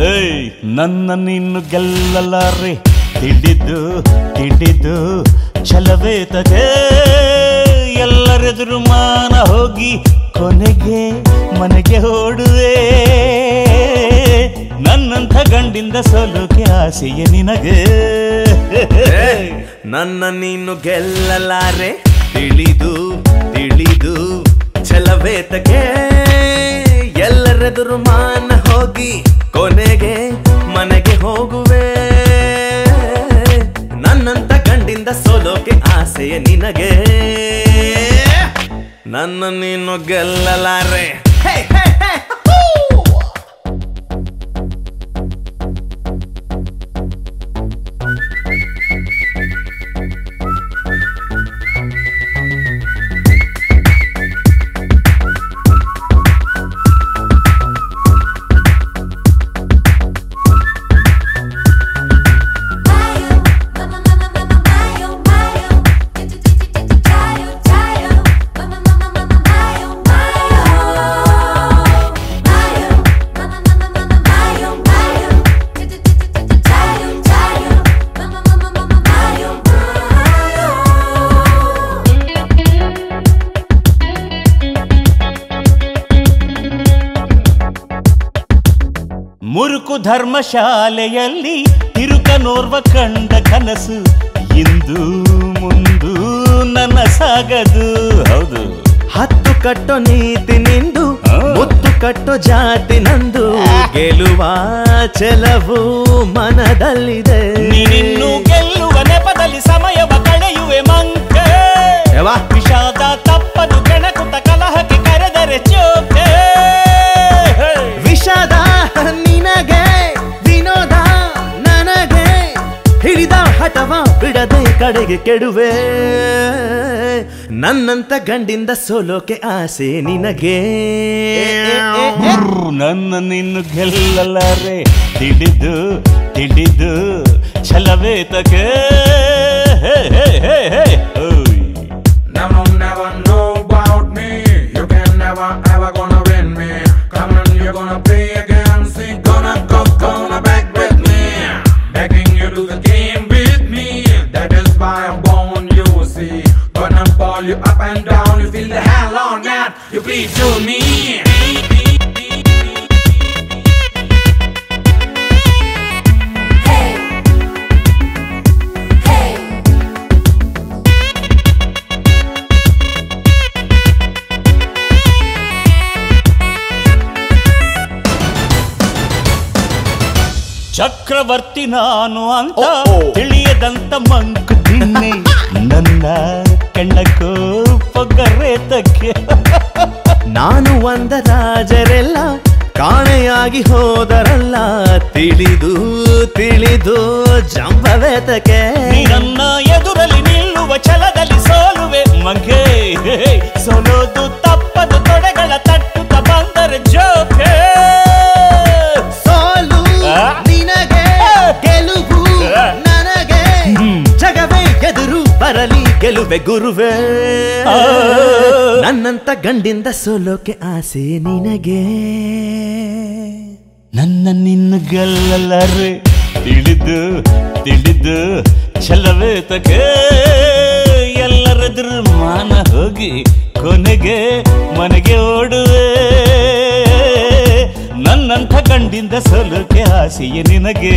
ಏಯ್ ನನ್ನ ನಿನ್ನು ಗೆಲ್ಲಲಾರೆ ತಿಳಿದು ಛಲವೇತಗೆ ಎಲ್ಲರೆದುರು ಮಾನ ಹೋಗಿ ಕೊನೆಗೆ ಮನೆಗೆ ಓಡುವೆ ನನ್ನಂಥ ಗಂಡಿಂದ ಸೋಲೋಕೆ ಆಸೆಯೇ ನಿನಗೆ ನನ್ನ ನೀನು ಗೆಲ್ಲಲಾರೆ ತಿಳಿದು ಛಲವೇತಗೆ ಎಲ್ಲರೆದುರು ಮಾನ ಹೋಗಿ ಕೊನೆಗೆ ಮನೆಗೆ ಹೋಗುವೆ ನನ್ನಂತ ಗಂಡಿಂದ ಸೋಲೋಕೆ ಆಸೆಯ ನಿನಗೆ ನನ್ನ ನೀನು ಗೆಲ್ಲಲಾರೆ ಮುರುಕು ಧರ್ಮಶಾಲೆಯಲ್ಲಿ ತಿರುಕನೋರ್ವ ಕಂಡ ಕನಸು ಇಂದು ಮುಂದು ನನ್ನ ಸಾಗದು ಹೌದು ಹತ್ತು ಕಟ್ಟೋ ನೀತಿ ನಿಂದು ಮುತ್ತು ಕಟ್ಟೋ ಜಾತಿ ನಂದು ಗೆಲುವ ಛಲವು ಮನದಲ್ಲಿದೆ ನೀನಿನ್ನು ಗೆಲ್ಲುವ ನೆಪದಲ್ಲಿ ಸಮಯವ ಕಳೆಯುವೆ ಮಂಕೆ ವಿಷಾದ ತಪ್ಪದು ಕೆಣಕುತ್ತ ಕಲಹಕ್ಕೆ ಕರೆದರೆ ಚೋಕೆ ವಿಷಾದ ನಿನಗೆ ವಿನೋದ ನನಗೆ ಹಿಡಿದ ಹಠವ ಬಿಡದೆ ಕಡೆಗೆ ಕೆಡುವೆ ನನ್ನಂತ ಗಂಡಿಂದ ಸೋಲೋಕೆ ಆಸೆ ನಿನಗೆ ನನ್ನ ನಿನ್ನು ಗೆಲ್ಲಲಾರೆ ತಿಳಿದು ಛಲವೇತಗೆ Never know about me. You can never ever gonna win me. Come on, you're gonna play again. See, gonna back with me. Begging you to the game with me. That is why I'm born, you see. Gonna pull you up and down. You feel the hell on that. You please to me. ಚಕ್ರವರ್ತಿ ನಾನು ಅಂತ ತಿಳಿಯದಂತ ಮಂಕು ತಿನ್ನೆ ನನ್ನ ಕಣ್ಣಕ್ಕೂ ಪೊಗರೇತಕ್ಕೆ ನಾನು ಒಂದ ರಾಜರೆಲ್ಲ ಕಾಣೆಯಾಗಿ ಹೋದರಲ್ಲ ತಿಳಿದು ಜಂಬವೇತಕ್ಕೆ ನನ್ನ ಎದುರಲ್ಲಿ ನಿಲ್ಲುವ ಛಲದಲ್ಲಿ ಸೋಲುವೆ ಮಂಗೆ ಸೋಲೋದು ತಪ್ಪದು ತೊಡೆಗಳ ತಟ್ಟುತ್ತ ಬಂದರೆ ಜೋಕೆ ಸೋಲು ನಿನಗೆ ಗೆಲುವು ನನಗೆ ಜಗವೇ ಎದುರು ಬರಲಿ ಗೆಲುವೆ ಗುರುವೇ ನನ್ನಂತ ಗಂಡಿಂದ ಸೋಲೋಕೆ ಆಸೆ ನಿನಗೆ ನನ್ನ ನಿನ್ನ ಗೆಲ್ಲಲಾರೆ ತಿಳಿದು ಛಲವೇತಕ್ಕೆ ಎಲ್ಲರೆದುರು ಮಾನ ಹೋಗಿ ಕೊನೆಗೆ ಮನೆಗೆ ಓಡುವೆ ನನ್ನಂಥ ಗಂಡಿಂದ ಸೋಲೋಕೆ ಆಸೆಯೇ ನಿನಗೆ